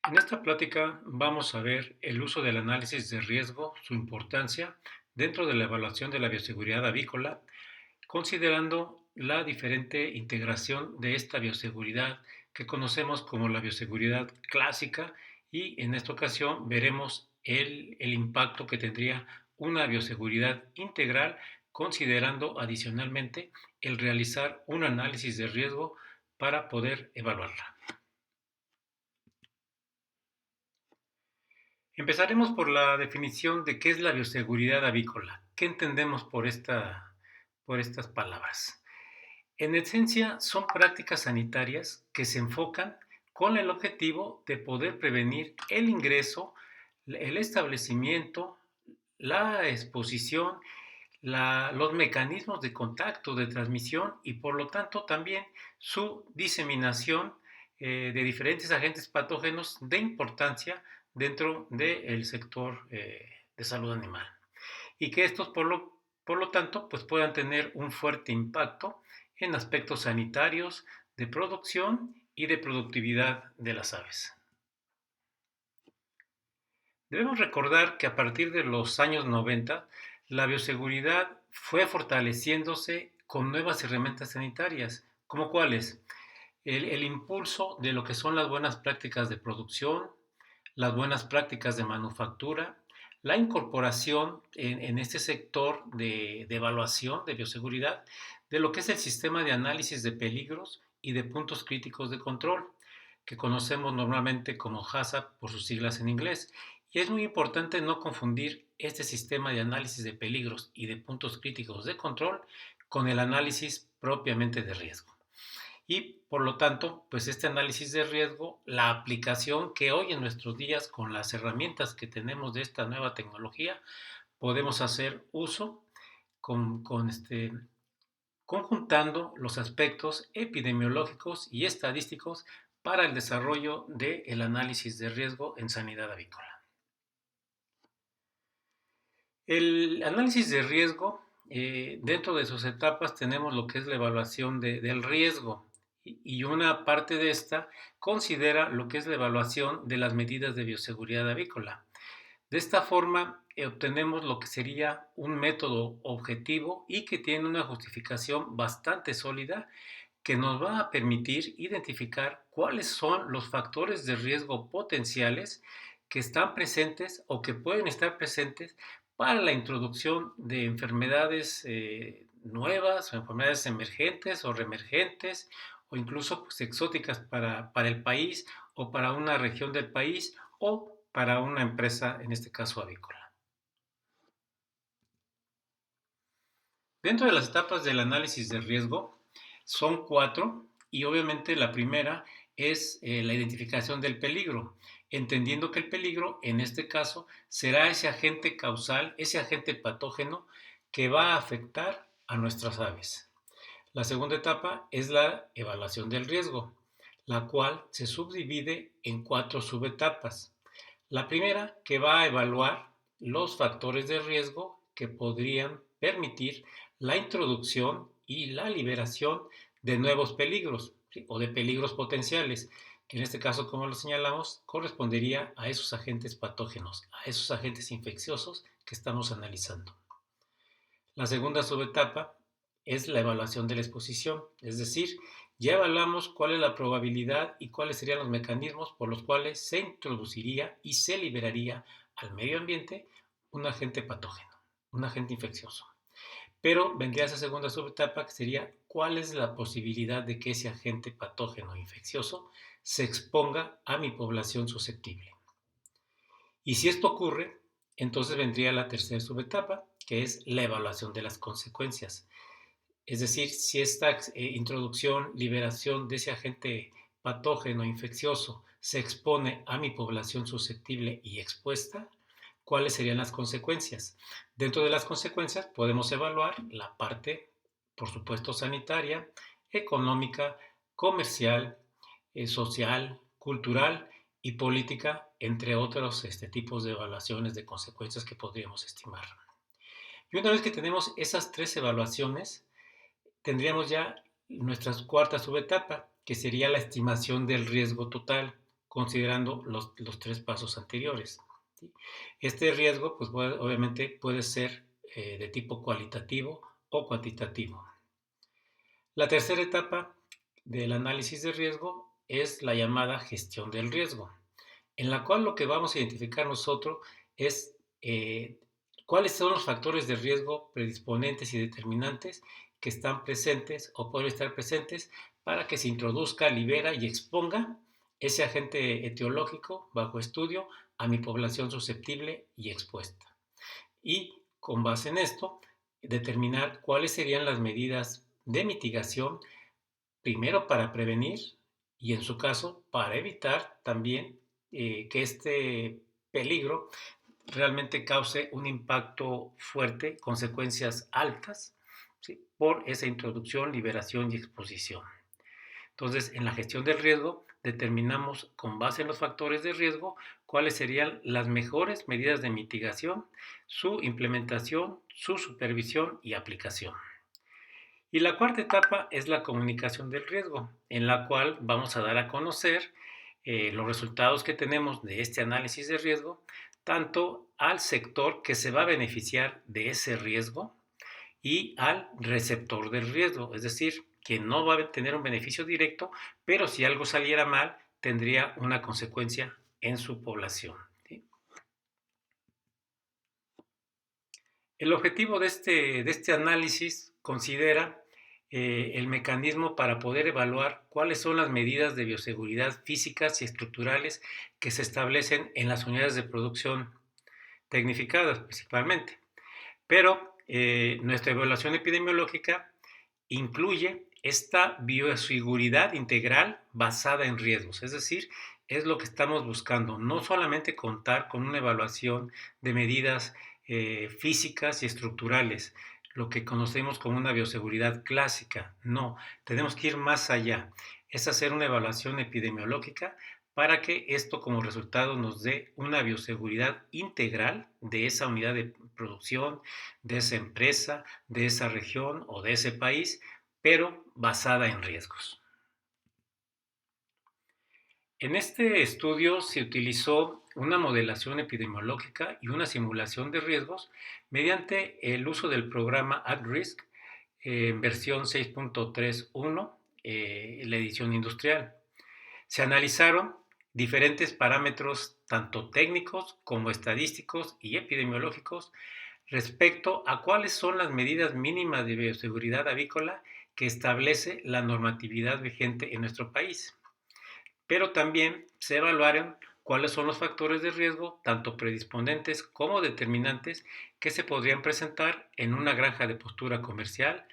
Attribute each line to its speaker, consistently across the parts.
Speaker 1: En esta plática vamos a ver el uso del análisis de riesgo, su importancia dentro de la evaluación de la bioseguridad avícola, considerando la diferente integración de esta bioseguridad que conocemos como la bioseguridad clásica y en esta ocasión veremos el impacto que tendría una bioseguridad integral considerando adicionalmente el realizar un análisis de riesgo para poder evaluarla. Empezaremos por la definición de qué es la bioseguridad avícola. ¿Qué entendemos por estas palabras? En esencia, son prácticas sanitarias que se enfocan con el objetivo de poder prevenir el ingreso, el establecimiento, la exposición, los mecanismos de contacto, de transmisión y por lo tanto también su diseminación de diferentes agentes patógenos de importancia dentro del sector de salud animal. Y que estos por lo tanto pues puedan tener un fuerte impacto en aspectos sanitarios, de producción y de productividad de las aves. Debemos recordar que a partir de los años 90, la bioseguridad fue fortaleciéndose con nuevas herramientas sanitarias, como cuáles el impulso de lo que son las buenas prácticas de producción, las buenas prácticas de manufactura, la incorporación en este sector de evaluación de bioseguridad de lo que es el sistema de análisis de peligros y de puntos críticos de control, que conocemos normalmente como HACCP por sus siglas en inglés. Y es muy importante no confundir este sistema de análisis de peligros y de puntos críticos de control con el análisis propiamente de riesgo. Y por lo tanto, pues este análisis de riesgo, la aplicación que hoy en nuestros días con las herramientas que tenemos de esta nueva tecnología, podemos hacer uso conjuntando los aspectos epidemiológicos y estadísticos para el desarrollo del análisis de riesgo en sanidad avícola. El análisis de riesgo, dentro de sus etapas tenemos lo que es la evaluación del riesgo y una parte de esta considera lo que es la evaluación de las medidas de bioseguridad avícola. De esta forma obtenemos lo que sería un método objetivo y que tiene una justificación bastante sólida que nos va a permitir identificar cuáles son los factores de riesgo potenciales que están presentes o que pueden estar presentes para la introducción de enfermedades nuevas o enfermedades emergentes o reemergentes o incluso pues, exóticas para el país o para una región del país o para una empresa, en este caso avícola. Dentro de las etapas del análisis de riesgo son 4 y obviamente la primera es la identificación del peligro, entendiendo que el peligro en este caso será ese agente causal, ese agente patógeno que va a afectar a nuestras aves. La segunda etapa es la evaluación del riesgo, la cual se subdivide en 4 subetapas. La primera que va a evaluar los factores de riesgo que podrían permitir la introducción y la liberación de nuevos peligros, ¿sí? O de peligros potenciales, que en este caso, como lo señalamos, correspondería a esos agentes patógenos, a esos agentes infecciosos que estamos analizando. La segunda subetapa es la evaluación de la exposición, es decir, ya evaluamos cuál es la probabilidad y cuáles serían los mecanismos por los cuales se introduciría y se liberaría al medio ambiente un agente patógeno, un agente infeccioso. Pero vendría esa segunda subetapa que sería cuál es la posibilidad de que ese agente patógeno infeccioso se exponga a mi población susceptible. Y si esto ocurre, entonces vendría la tercera subetapa, que es la evaluación de las consecuencias. Es decir, si esta introducción, liberación de ese agente patógeno infeccioso se expone a mi población susceptible y expuesta, ¿cuáles serían las consecuencias? Dentro de las consecuencias podemos evaluar la parte, por supuesto, sanitaria, económica, comercial, social, cultural y política, entre otros tipos de evaluaciones de consecuencias que podríamos estimar. Y una vez que tenemos esas 3 evaluaciones, tendríamos ya nuestra cuarta subetapa, que sería la estimación del riesgo total, considerando los tres pasos anteriores. ¿Sí? Este riesgo, pues obviamente puede ser de tipo cualitativo o cuantitativo. La tercera etapa del análisis de riesgo es la llamada gestión del riesgo, en la cual lo que vamos a identificar nosotros es cuáles son los factores de riesgo predisponentes y determinantes que están presentes o pueden estar presentes para que se introduzca, libera y exponga ese agente etiológico bajo estudio a mi población susceptible y expuesta. Y con base en esto, determinar cuáles serían las medidas de mitigación, primero para prevenir y en su caso para evitar también que este peligro realmente cause un impacto fuerte, consecuencias altas, ¿sí? Por esa introducción, liberación y exposición. Entonces, en la gestión del riesgo, determinamos con base en los factores de riesgo cuáles serían las mejores medidas de mitigación, su implementación, su supervisión y aplicación. Y la cuarta etapa es la comunicación del riesgo, en la cual vamos a dar a conocer los resultados que tenemos de este análisis de riesgo, tanto al sector que se va a beneficiar de ese riesgo y al receptor del riesgo, es decir, que no va a tener un beneficio directo, pero si algo saliera mal, tendría una consecuencia en su población. ¿Sí? El objetivo de este análisis considera el mecanismo para poder evaluar cuáles son las medidas de bioseguridad físicas y estructurales que se establecen en las unidades de producción tecnificadas principalmente. Pero nuestra evaluación epidemiológica incluye esta bioseguridad integral basada en riesgos, es decir, es lo que estamos buscando, no solamente contar con una evaluación de medidas físicas y estructurales, lo que conocemos como una bioseguridad clásica, no, tenemos que ir más allá, es hacer una evaluación epidemiológica para que esto como resultado nos dé una bioseguridad integral de esa unidad de producción, de esa empresa, de esa región o de ese país, pero basada en riesgos. En este estudio se utilizó una modelación epidemiológica y una simulación de riesgos mediante el uso del programa AtRisk en versión 6.31, la edición industrial. Se analizaron diferentes parámetros tanto técnicos como estadísticos y epidemiológicos respecto a cuáles son las medidas mínimas de bioseguridad avícola que establece la normatividad vigente en nuestro país. Pero también se evaluaron cuáles son los factores de riesgo, tanto predisponentes como determinantes, que se podrían presentar en una granja de postura comercial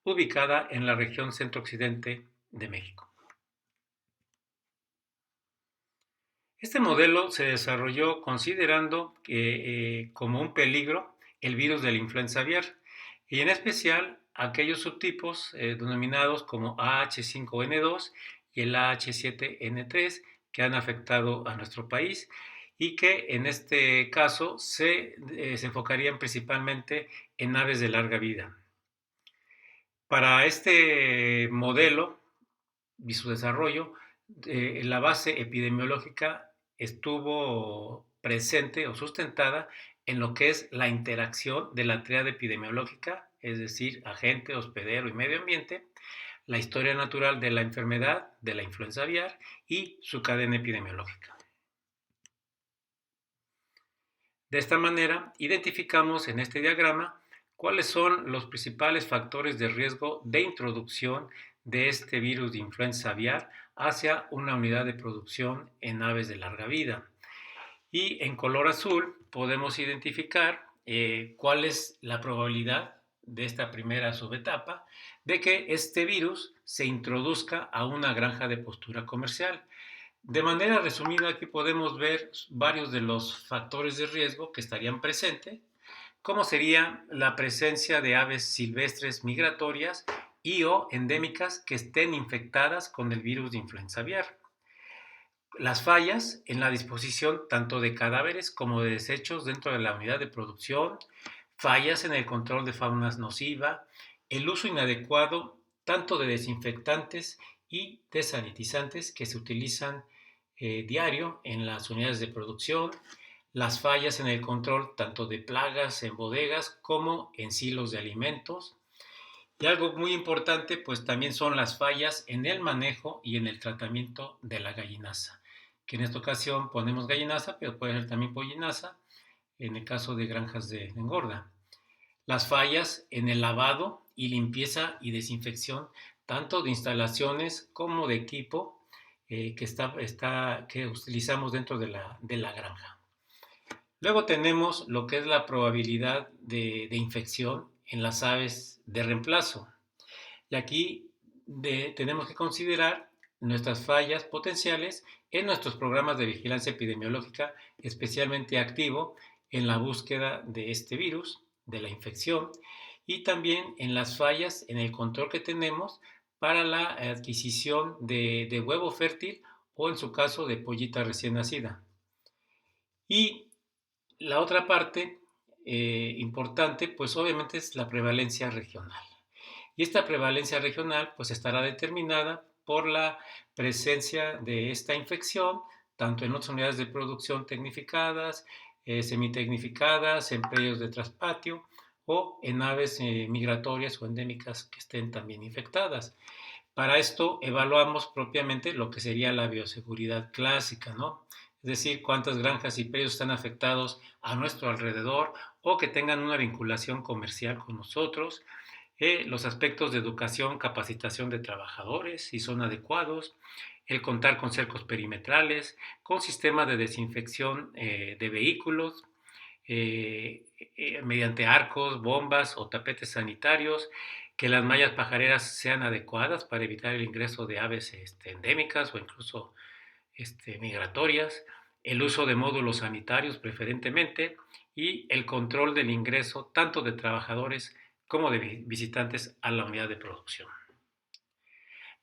Speaker 1: ubicada en la región centro-occidente de México. Este modelo se desarrolló considerando como un peligro el virus de la influenza aviar y en especial aquellos subtipos denominados como AH5N2 y el AH7N3 que han afectado a nuestro país y que en este caso se enfocarían principalmente en aves de larga vida. Para este modelo y su desarrollo, la base epidemiológica estuvo presente o sustentada en lo que es la interacción de la tríada epidemiológica, es decir, agente, hospedero y medio ambiente, la historia natural de la enfermedad, de la influenza aviar y su cadena epidemiológica. De esta manera, identificamos en este diagrama cuáles son los principales factores de riesgo de introducción de este virus de influenza aviar hacia una unidad de producción en aves de larga vida. Y en color azul podemos identificar cuál es la probabilidad de esta primera subetapa de que este virus se introduzca a una granja de postura comercial. De manera resumida, aquí podemos ver varios de los factores de riesgo que estarían presentes, como sería la presencia de aves silvestres migratorias y o endémicas que estén infectadas con el virus de influenza aviar. Las fallas en la disposición tanto de cadáveres como de desechos dentro de la unidad de producción, fallas en el control de fauna nociva, el uso inadecuado tanto de desinfectantes y de sanitizantes que se utilizan diario en las unidades de producción, las fallas en el control tanto de plagas en bodegas como en silos de alimentos. Y algo muy importante, pues también son las fallas en el manejo y en el tratamiento de la gallinaza, que en esta ocasión ponemos gallinaza, pero puede ser también pollinaza, en el caso de granjas de engorda. Las fallas en el lavado y limpieza y desinfección, tanto de instalaciones como de equipo que utilizamos dentro de la granja. Luego tenemos lo que es la probabilidad de infección en las aves de reemplazo. Y aquí tenemos que considerar nuestras fallas potenciales en nuestros programas de vigilancia epidemiológica, especialmente activo en la búsqueda de este virus, de la infección, y también en las fallas en el control que tenemos para la adquisición de huevo fértil o en su caso de pollita recién nacida. Y la otra parte importante, pues obviamente es la prevalencia regional. Y esta prevalencia regional pues estará determinada por la presencia de esta infección, tanto en otras unidades de producción tecnificadas, semitecnificadas, en predios de traspatio o en aves migratorias o endémicas que estén también infectadas. Para esto evaluamos propiamente lo que sería la bioseguridad clásica, ¿no? Es decir, cuántas granjas y predios están afectados a nuestro alrededor o que tengan una vinculación comercial con nosotros, los aspectos de educación, capacitación de trabajadores, si son adecuados, el contar con cercos perimetrales, con sistemas de desinfección de vehículos, mediante arcos, bombas o tapetes sanitarios, que las mallas pajareras sean adecuadas para evitar el ingreso de aves endémicas o incluso migratorias, el uso de módulos sanitarios preferentemente y el control del ingreso tanto de trabajadores como de visitantes a la unidad de producción.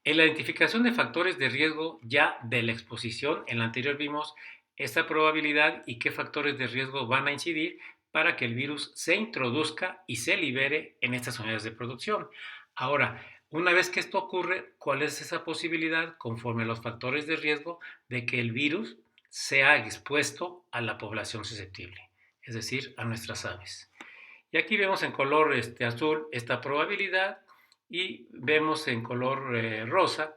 Speaker 1: En la identificación de factores de riesgo ya de la exposición, en la anterior vimos esta probabilidad y qué factores de riesgo van a incidir para que el virus se introduzca y se libere en estas unidades de producción. Ahora, una vez que esto ocurre, ¿cuál es esa posibilidad conforme a los factores de riesgo de que el virus sea expuesto a la población susceptible, es decir, a nuestras aves? Y aquí vemos en color azul esta probabilidad y vemos en color rosa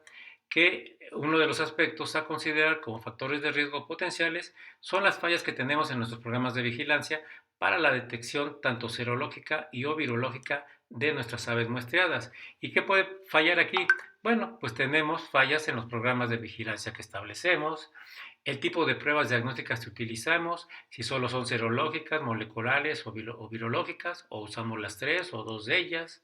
Speaker 1: que uno de los aspectos a considerar como factores de riesgo potenciales son las fallas que tenemos en nuestros programas de vigilancia para la detección tanto serológica y o virológica de nuestras aves muestreadas. ¿Y qué puede fallar aquí? Bueno, pues tenemos fallas en los programas de vigilancia que establecemos, el tipo de pruebas diagnósticas que utilizamos, si solo son serológicas, moleculares o virológicas, o usamos las tres o dos de ellas,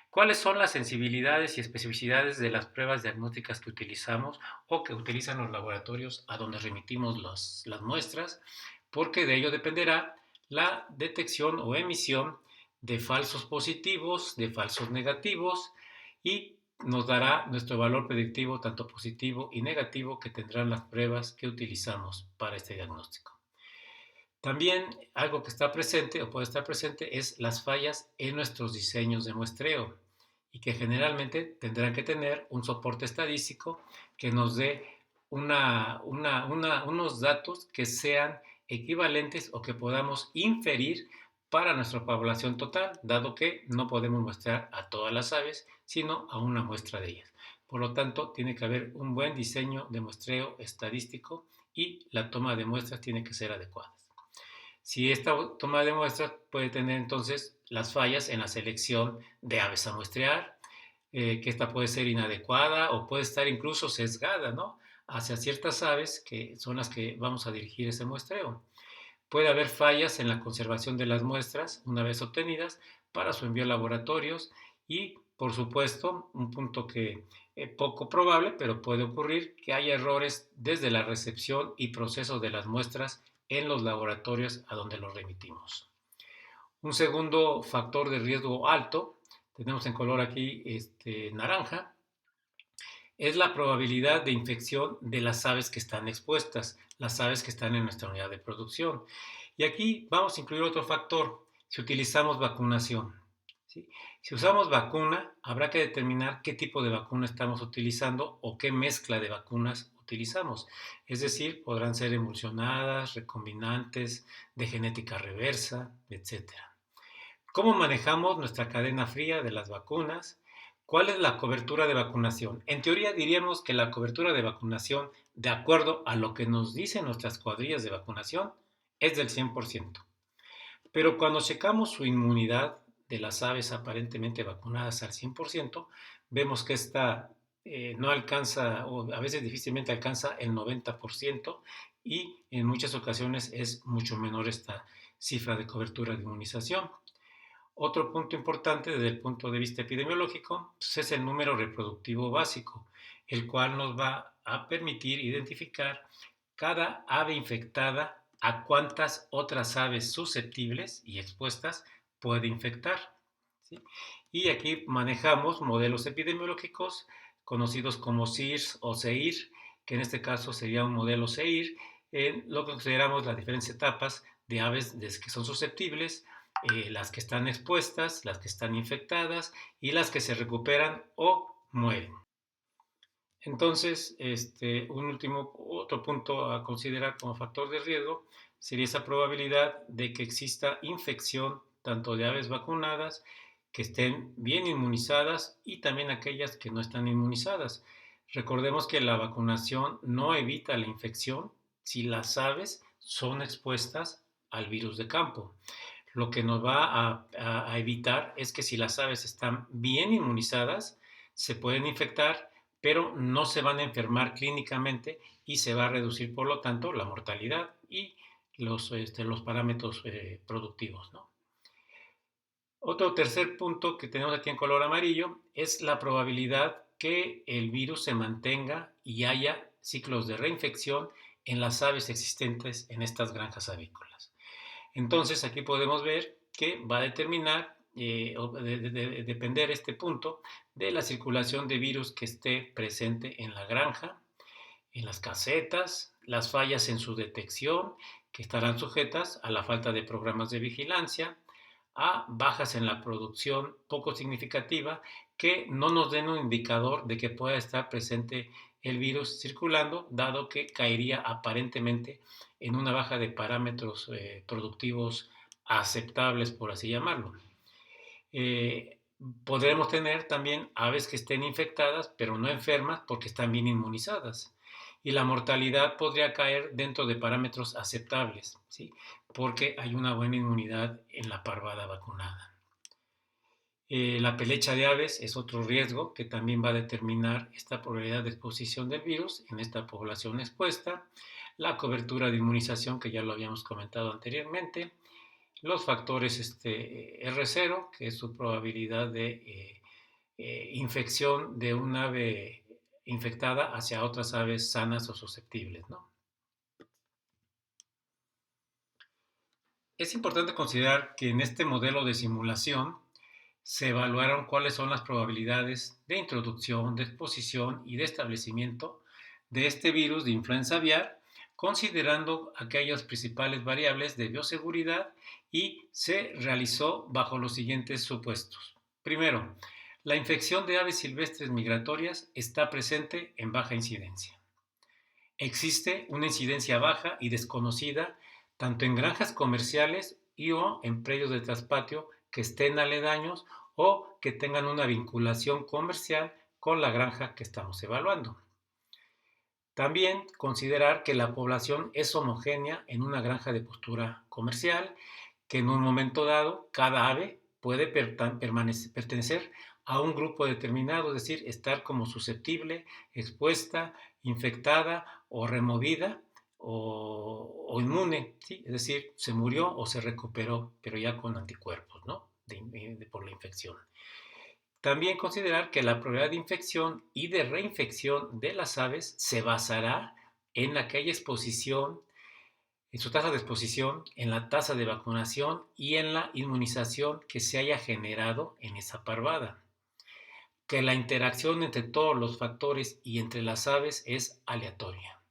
Speaker 1: cuáles son las sensibilidades y especificidades de las pruebas diagnósticas que utilizamos o que utilizan los laboratorios a donde remitimos las muestras, porque de ello dependerá la detección o emisión de falsos positivos, de falsos negativos y nos dará nuestro valor predictivo tanto positivo y negativo que tendrán las pruebas que utilizamos para este diagnóstico. También algo que está presente o puede estar presente es las fallas en nuestros diseños de muestreo y que generalmente tendrán que tener un soporte estadístico que nos dé unos datos que sean equivalentes o que podamos inferir para nuestra población total, dado que no podemos muestrear a todas las aves, sino a una muestra de ellas. Por lo tanto, tiene que haber un buen diseño de muestreo estadístico y la toma de muestras tiene que ser adecuada. Si esta toma de muestras puede tener entonces las fallas en la selección de aves a muestrear, que esta puede ser inadecuada o puede estar incluso sesgada, ¿no? Hacia ciertas aves que son las que vamos a dirigir ese muestreo. Puede haber fallas en la conservación de las muestras una vez obtenidas para su envío a laboratorios y, por supuesto, un punto que es poco probable, pero puede ocurrir, que haya errores desde la recepción y proceso de las muestras en los laboratorios a donde los remitimos. Un segundo factor de riesgo alto, tenemos en color aquí naranja, es la probabilidad de infección de las aves que están expuestas, las aves que están en nuestra unidad de producción. Y aquí vamos a incluir otro factor, si utilizamos vacunación. ¿Sí? Si usamos vacuna, habrá que determinar qué tipo de vacuna estamos utilizando o qué mezcla de vacunas utilizamos. Es decir, podrán ser emulsionadas, recombinantes, de genética reversa, etcétera. ¿Cómo manejamos nuestra cadena fría de las vacunas? ¿Cuál es la cobertura de vacunación? En teoría diríamos que la cobertura de vacunación, de acuerdo a lo que nos dicen nuestras cuadrillas de vacunación, es del 100%. Pero cuando checamos su inmunidad de las aves aparentemente vacunadas al 100%, vemos que esta no alcanza, o a veces difícilmente alcanza el 90%, y en muchas ocasiones es mucho menor esta cifra de cobertura de inmunización. Otro punto importante desde el punto de vista epidemiológico, pues, es el número reproductivo básico, el cual nos va a permitir identificar cada ave infectada a cuántas otras aves susceptibles y expuestas puede infectar, ¿sí? Y aquí manejamos modelos epidemiológicos conocidos como CIRS o CEIR, que en este caso sería un modelo CEIR, en lo que consideramos las diferentes etapas de aves que son susceptibles, las que están expuestas, las que están infectadas y las que se recuperan o mueren. Entonces, otro punto a considerar como factor de riesgo sería esa probabilidad de que exista infección tanto de aves vacunadas que estén bien inmunizadas y también aquellas que no están inmunizadas. Recordemos que la vacunación no evita la infección si las aves son expuestas al virus de campo. Lo que nos va a evitar es que si las aves están bien inmunizadas, se pueden infectar, pero no se van a enfermar clínicamente y se va a reducir, por lo tanto, la mortalidad y los parámetros productivos, ¿no? Otro tercer punto que tenemos aquí en color amarillo es la probabilidad que el virus se mantenga y haya ciclos de reinfección en las aves existentes en estas granjas avícolas. Entonces aquí podemos ver que va a determinar o depender este punto de la circulación de virus que esté presente en la granja, en las casetas, las fallas en su detección, que estarán sujetas a la falta de programas de vigilancia, a bajas en la producción poco significativa que no nos den un indicador de que pueda estar presente el virus circulando, dado que caería aparentemente en una baja de parámetros productivos aceptables, por así llamarlo. Eh, Podremos tener también aves que estén infectadas, pero no enfermas porque están bien inmunizadas. Y la mortalidad podría caer dentro de parámetros aceptables, ¿sí? Porque hay una buena inmunidad en la parvada vacunada. La pelecha de aves es otro riesgo que también va a determinar esta probabilidad de exposición del virus en esta población expuesta. La cobertura de inmunización, que ya lo habíamos comentado anteriormente. Los factores R0, que es su probabilidad de infección de un ave infectada hacia otras aves sanas o susceptibles, ¿no? Es importante considerar que en este modelo de simulación se evaluaron cuáles son las probabilidades de introducción, de exposición y de establecimiento de este virus de influenza aviar, considerando aquellas principales variables de bioseguridad, y se realizó bajo los siguientes supuestos. Primero, la infección de aves silvestres migratorias está presente en baja incidencia. Existe una incidencia baja y desconocida tanto en granjas comerciales y o en predios de traspatio que estén aledaños o que tengan una vinculación comercial con la granja que estamos evaluando. También considerar que la población es homogénea en una granja de postura comercial, que en un momento dado cada ave puede pertenecer a un grupo determinado, es decir, estar como susceptible, expuesta, infectada o removida o inmune, ¿sí? Es decir, se murió o se recuperó, pero ya con anticuerpos, ¿no? Por la infección. También considerar que la probabilidad de infección y de reinfección de las aves se basará en aquella exposición, en su tasa de exposición, en la tasa de vacunación y en la inmunización que se haya generado en esa parvada. Que la interacción entre todos los factores y entre las aves es aleatoria.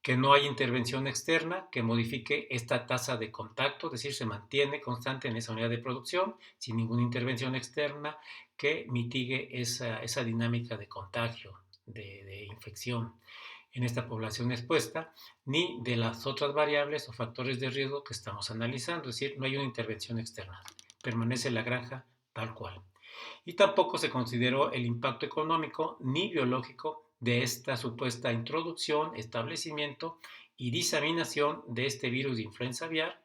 Speaker 1: Que no hay intervención externa que modifique esta tasa de contacto, es decir, se mantiene constante en esa unidad de producción sin ninguna intervención externa que mitigue esa dinámica de contagio, de infección. en esta población expuesta, ni de las otras variables o factores de riesgo que estamos analizando, es decir, no hay una intervención externa, permanece la granja tal cual. Y tampoco se consideró el impacto económico ni biológico de esta supuesta introducción, establecimiento y diseminación de este virus de influenza aviar,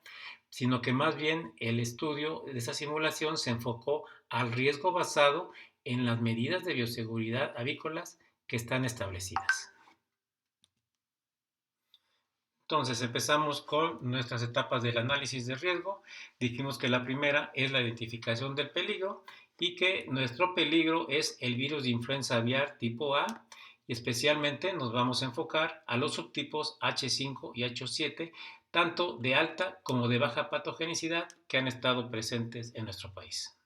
Speaker 1: sino que más bien el estudio de esa simulación se enfocó al riesgo basado en las medidas de bioseguridad avícolas que están establecidas. Entonces empezamos con nuestras etapas del análisis de riesgo. Dijimos que la primera es la identificación del peligro y que nuestro peligro es el virus de influenza aviar tipo A, y especialmente nos vamos a enfocar a los subtipos H5 y H7, tanto de alta como de baja patogenicidad que han estado presentes en nuestro país.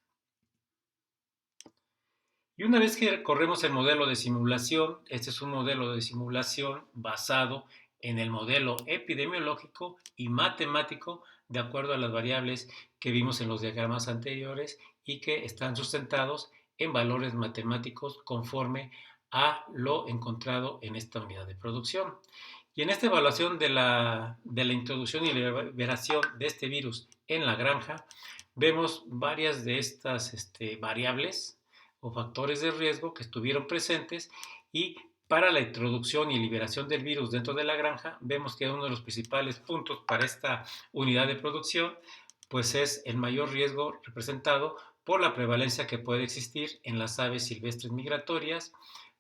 Speaker 1: Y una vez que corremos el modelo de simulación, este es un modelo de simulación basado en el modelo epidemiológico y matemático de acuerdo a las variables que vimos en los diagramas anteriores y que están sustentados en valores matemáticos conforme a lo encontrado en esta unidad de producción. Y en esta evaluación de la introducción y liberación de este virus en la granja, vemos varias de estas variables o factores de riesgo que estuvieron presentes, y para la introducción y liberación del virus dentro de la granja vemos que uno de los principales puntos para esta unidad de producción pues es el mayor riesgo representado por la prevalencia que puede existir en las aves silvestres migratorias,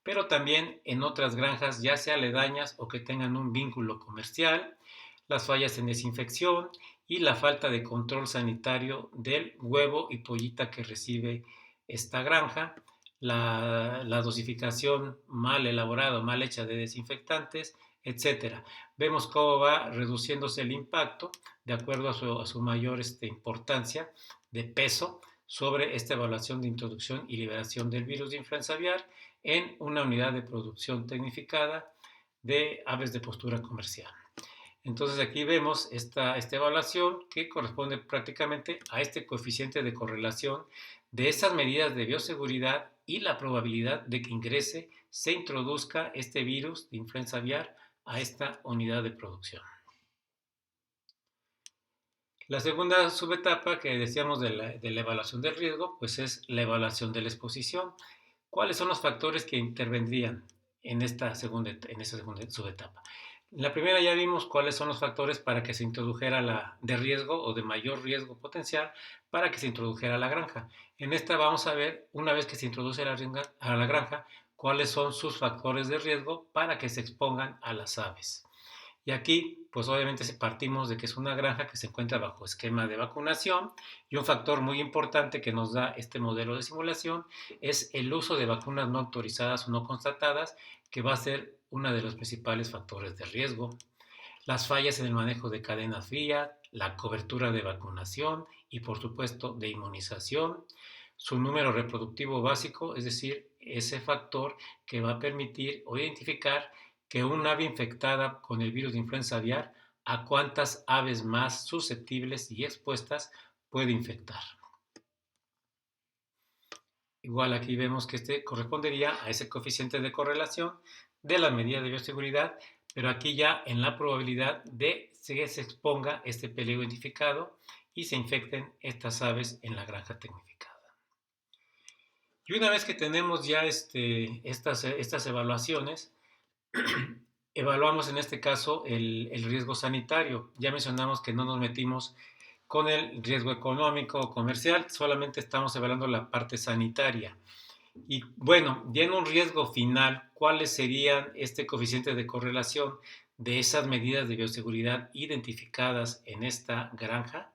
Speaker 1: pero también en otras granjas ya sea aledañas o que tengan un vínculo comercial, las fallas en desinfección y la falta de control sanitario del huevo y pollita que recibe esta granja, la dosificación mal elaborada o mal hecha de desinfectantes, etcétera. Vemos cómo va reduciéndose el impacto de acuerdo a su mayor importancia de peso sobre esta evaluación de introducción y liberación del virus de influenza aviar en una unidad de producción tecnificada de aves de postura comercial. Entonces aquí vemos esta evaluación que corresponde prácticamente a este coeficiente de correlación de estas medidas de bioseguridad y la probabilidad de que ingrese, se introduzca este virus de influenza aviar a esta unidad de producción. La segunda subetapa que decíamos de la evaluación del riesgo, pues es la evaluación de la exposición. ¿Cuáles son los factores que intervendrían en esta segunda subetapa? En la primera ya vimos cuáles son los factores para que se introdujera de riesgo o de mayor riesgo potencial para que se introdujera a la granja. En esta vamos a ver, una vez que se introduce a la granja, cuáles son sus factores de riesgo para que se expongan a las aves. Y aquí, pues obviamente partimos de que es una granja que se encuentra bajo esquema de vacunación, y un factor muy importante que nos da este modelo de simulación es el uso de vacunas no autorizadas o no constatadas, que va a ser uno de los principales factores de riesgo. Las fallas en el manejo de cadenas frías, la cobertura de vacunación y por supuesto de inmunización, su número reproductivo básico, es decir, ese factor que va a permitir o identificar que un ave infectada con el virus de influenza aviar, a cuántas aves más susceptibles y expuestas puede infectar. Igual aquí vemos que este correspondería a ese coeficiente de correlación de la medida de bioseguridad, pero aquí ya en la probabilidad de que se exponga este peligro identificado y se infecten estas aves en la granja tecnificada. Y una vez que tenemos ya estas evaluaciones, evaluamos en este caso el riesgo sanitario. Ya mencionamos que no nos metimos con el riesgo económico o comercial, solamente estamos evaluando la parte sanitaria. Y bueno, ya en un riesgo final, ¿cuáles serían este coeficiente de correlación de esas medidas de bioseguridad identificadas en esta granja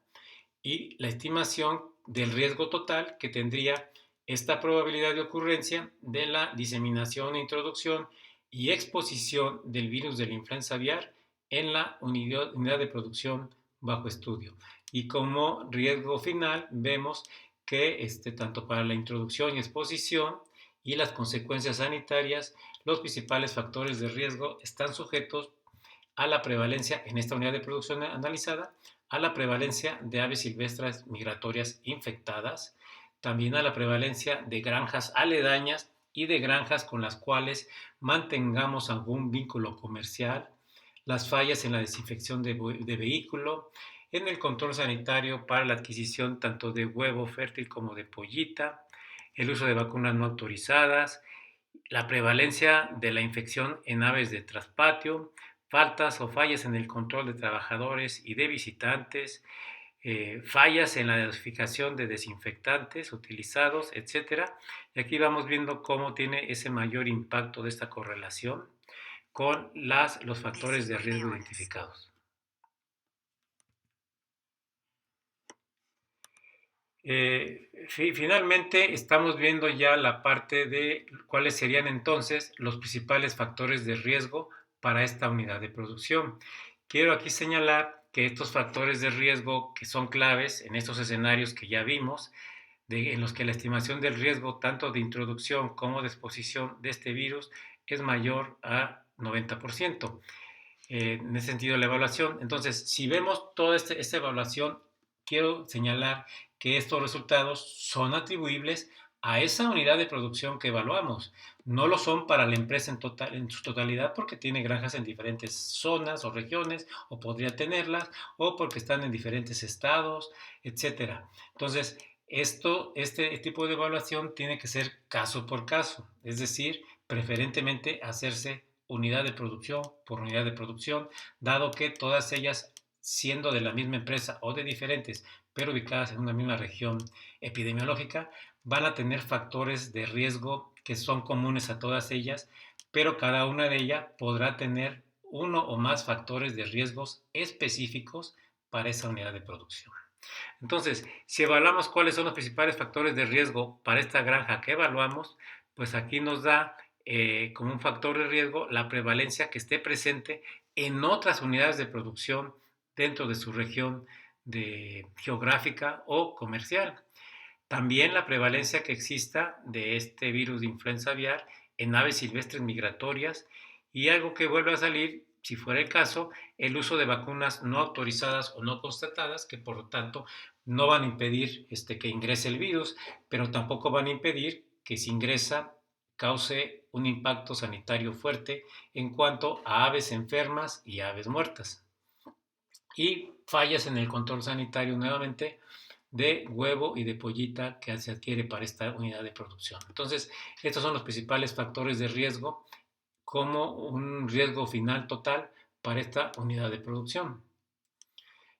Speaker 1: y la estimación del riesgo total que tendría esta probabilidad de ocurrencia de la diseminación, introducción y exposición del virus de la influenza aviar en la unidad de producción bajo estudio? Y como riesgo final vemos que tanto para la introducción y exposición y las consecuencias sanitarias, los principales factores de riesgo están sujetos a la prevalencia en esta unidad de producción analizada, a la prevalencia de aves silvestres migratorias infectadas, también a la prevalencia de granjas aledañas y de granjas con las cuales mantengamos algún vínculo comercial, las fallas en la desinfección de vehículo, en el control sanitario para la adquisición tanto de huevo fértil como de pollita, el uso de vacunas no autorizadas, la prevalencia de la infección en aves de traspatio, faltas o fallas en el control de trabajadores y de visitantes, fallas en la dosificación de desinfectantes utilizados, etcétera. Y aquí vamos viendo cómo tiene ese mayor impacto de esta correlación con los factores de riesgo identificados. Finalmente estamos viendo ya la parte de cuáles serían entonces los principales factores de riesgo para esta unidad de producción. Quiero aquí señalar que estos factores de riesgo que son claves en estos escenarios que ya vimos, en los que la estimación del riesgo tanto de introducción como de exposición de este virus es mayor a 90%. En ese sentido, la evaluación. Entonces, si vemos toda esta evaluación, quiero señalar que estos resultados son atribuibles a esa unidad de producción que evaluamos. No lo son para la empresa en su totalidad porque tiene granjas en diferentes zonas o regiones, o podría tenerlas, o porque están en diferentes estados, etcétera. Entonces, este tipo de evaluación tiene que ser caso por caso, es decir, preferentemente hacerse unidad de producción por unidad de producción, dado que todas ellas, siendo de la misma empresa o de diferentes, pero ubicadas en una misma región epidemiológica, van a tener factores de riesgo que son comunes a todas ellas, pero cada una de ellas podrá tener uno o más factores de riesgos específicos para esa unidad de producción. Entonces, si evaluamos cuáles son los principales factores de riesgo para esta granja que evaluamos, pues aquí nos da como un factor de riesgo la prevalencia que esté presente en otras unidades de producción dentro de su región geográfica o comercial. También la prevalencia que exista de este virus de influenza aviar en aves silvestres migratorias, y algo que vuelve a salir, si fuera el caso, el uso de vacunas no autorizadas o no constatadas, que por lo tanto no van a impedir que ingrese el virus, pero tampoco van a impedir que si ingresa cause un impacto sanitario fuerte en cuanto a aves enfermas y aves muertas. Y fallas en el control sanitario nuevamente de huevo y de pollita que se adquiere para esta unidad de producción. Entonces, estos son los principales factores de riesgo como un riesgo final total para esta unidad de producción.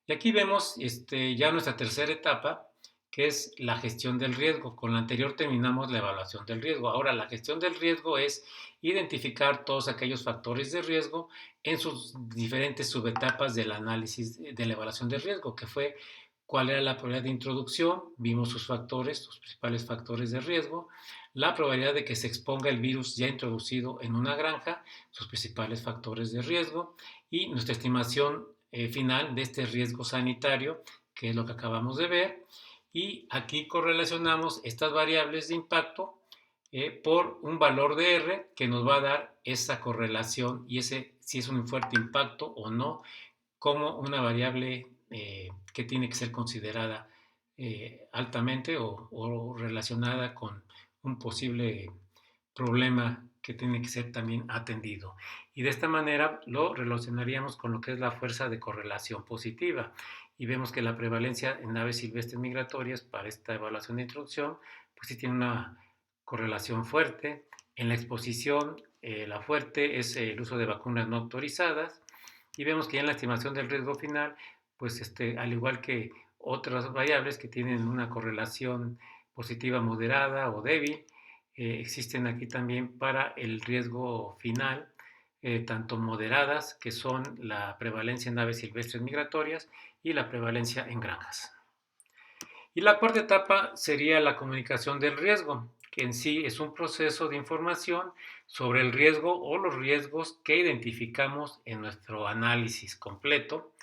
Speaker 1: Y aquí vemos ya nuestra tercera etapa, que es la gestión del riesgo. Con la anterior terminamos la evaluación del riesgo. Ahora, la gestión del riesgo es identificar todos aquellos factores de riesgo en sus diferentes subetapas del análisis de la evaluación del riesgo, que fue cuál era la probabilidad de introducción, vimos sus factores, sus principales factores de riesgo, la probabilidad de que se exponga el virus ya introducido en una granja, sus principales factores de riesgo, y nuestra estimación final de este riesgo sanitario, que es lo que acabamos de ver. Y aquí correlacionamos estas variables de impacto por un valor de R que nos va a dar esa correlación y si es un fuerte impacto o no, como una variable que tiene que ser considerada altamente o relacionada con un posible problema que tiene que ser también atendido. Y de esta manera lo relacionaríamos con lo que es la fuerza de correlación positiva. Y vemos que la prevalencia en aves silvestres migratorias para esta evaluación de introducción, pues sí tiene una correlación fuerte. En la exposición, la fuerte es el uso de vacunas no autorizadas. Y vemos que ya en la estimación del riesgo final, pues al igual que otras variables que tienen una correlación positiva moderada o débil, existen aquí también para el riesgo final, tanto moderadas, que son la prevalencia en aves silvestres migratorias y la prevalencia en granjas. Y la cuarta etapa sería la comunicación del riesgo, que en sí es un proceso de información sobre el riesgo o los riesgos que identificamos en nuestro análisis completo.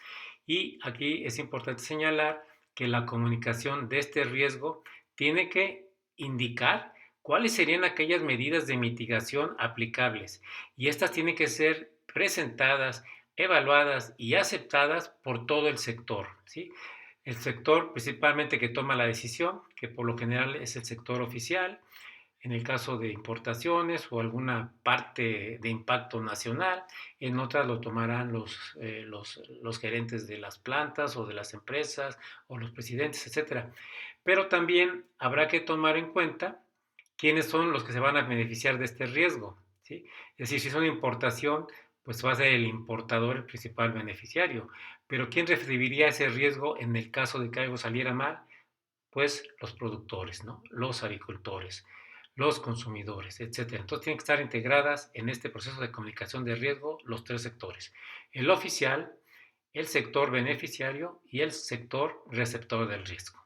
Speaker 1: Y aquí es importante señalar que la comunicación de este riesgo tiene que indicar cuáles serían aquellas medidas de mitigación aplicables, y estas tienen que ser presentadas, evaluadas y aceptadas por todo el sector, ¿sí? El sector principalmente que toma la decisión, que por lo general es el sector oficial, en el caso de importaciones o alguna parte de impacto nacional, en otras lo tomarán los gerentes de las plantas o de las empresas o los presidentes, etcétera. Pero también habrá que tomar en cuenta quiénes son los que se van a beneficiar de este riesgo, ¿sí? Es decir, si es una importación, pues va a ser el importador el principal beneficiario. Pero ¿quién recibiría ese riesgo en el caso de que algo saliera mal? Pues los productores, ¿no? Los agricultores, los consumidores, etcétera. Entonces tienen que estar integradas en este proceso de comunicación de riesgo los tres sectores: el oficial, el sector beneficiario y el sector receptor del riesgo.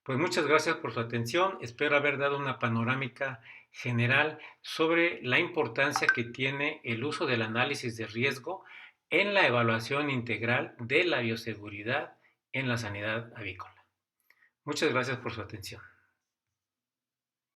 Speaker 1: Pues muchas gracias por su atención. Espero haber dado una panorámica general sobre la importancia que tiene el uso del análisis de riesgo en la evaluación integral de la bioseguridad en la sanidad avícola. Muchas gracias por su atención.